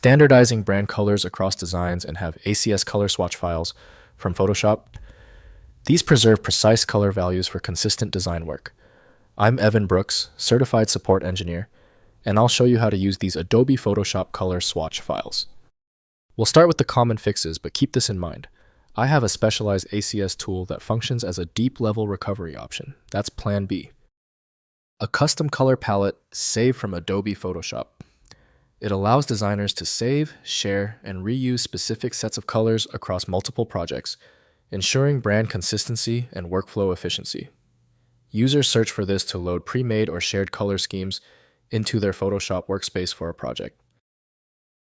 standardizing brand colors across designs, and have ACS color swatch files from Photoshop. These preserve precise color values for consistent design work. I'm Evan Brooks, Certified Support Engineer, and I'll show you how to use these Adobe Photoshop color swatch files. We'll start with the common fixes, but keep this in mind. I have a specialized ACS tool that functions as a deep-level recovery option. That's Plan B. A custom color palette saved from Adobe Photoshop. It allows designers to save, share, and reuse specific sets of colors across multiple projects, ensuring brand consistency and workflow efficiency. Users search for this to load pre-made or shared color schemes into their Photoshop workspace for a project.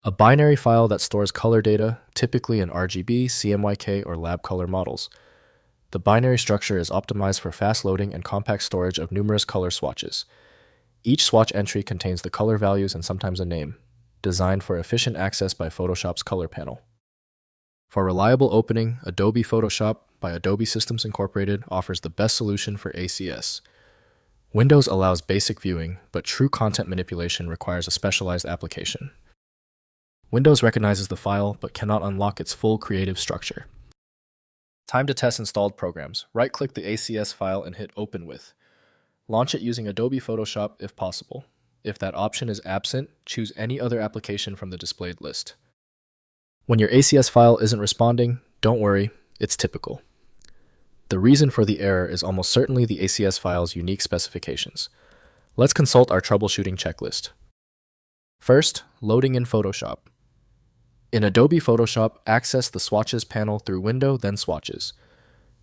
A binary file that stores color data, typically in RGB, CMYK, or lab color models. The binary structure is optimized for fast loading and compact storage of numerous color swatches. Each swatch entry contains the color values and sometimes a name, designed for efficient access by Photoshop's color panel. For reliable opening, Adobe Photoshop by Adobe Systems Incorporated offers the best solution for ACS. Windows allows basic viewing, but true content manipulation requires a specialized application. Windows recognizes the file, but cannot unlock its full creative structure. Time to test installed programs. Right-click the ACS file and hit Open With. Launch it using Adobe Photoshop if possible. If that option is absent, choose any other application from the displayed list. When your ACS file isn't responding, don't worry, it's typical. The reason for the error is almost certainly the ACS file's unique specifications. Let's consult our troubleshooting checklist. First, loading in Photoshop. In Adobe Photoshop, access the Swatches panel through Window, then Swatches.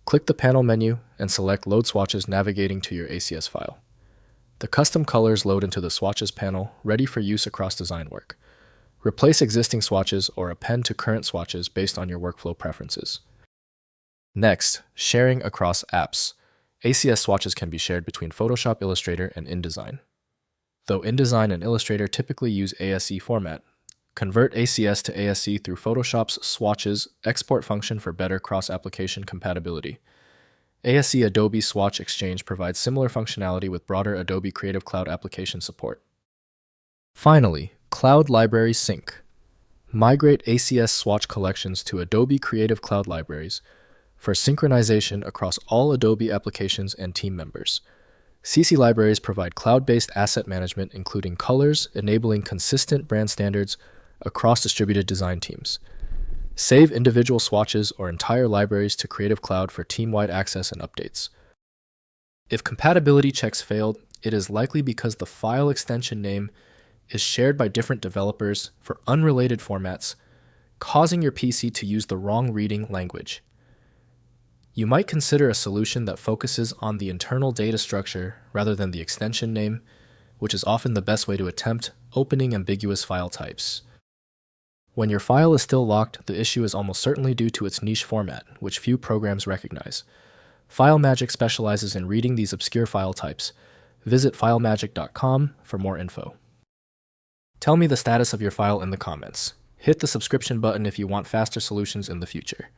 Click the panel menu and select Load Swatches navigating to your ACS file. The custom colors load into the Swatches panel, ready for use across design work. Replace existing swatches or append to current swatches based on your workflow preferences. Next, sharing across apps. ACS swatches can be shared between Photoshop, Illustrator, and InDesign. Though InDesign and Illustrator typically use ASC format, convert ACS to ASC through Photoshop's Swatches export function for better cross-application compatibility. ASC Adobe Swatch Exchange provides similar functionality with broader Adobe Creative Cloud application support. Finally, Cloud Library Sync. Migrate ACS swatch collections to Adobe Creative Cloud libraries for synchronization across all Adobe applications and team members. CC libraries provide cloud-based asset management, including colors, enabling consistent brand standards across distributed design teams. Save individual swatches or entire libraries to Creative Cloud for team-wide access and updates. If compatibility checks failed, it is likely because the file extension name is shared by different developers for unrelated formats, causing your PC to use the wrong reading language. You might consider a solution that focuses on the internal data structure rather than the extension name, which is often the best way to attempt opening ambiguous file types. When your file is still locked, the issue is almost certainly due to its niche format, which few programs recognize. FileMagick specializes in reading these obscure file types. Visit filemagick.com for more info. Tell me the status of your file in the comments. Hit the subscription button if you want faster solutions in the future.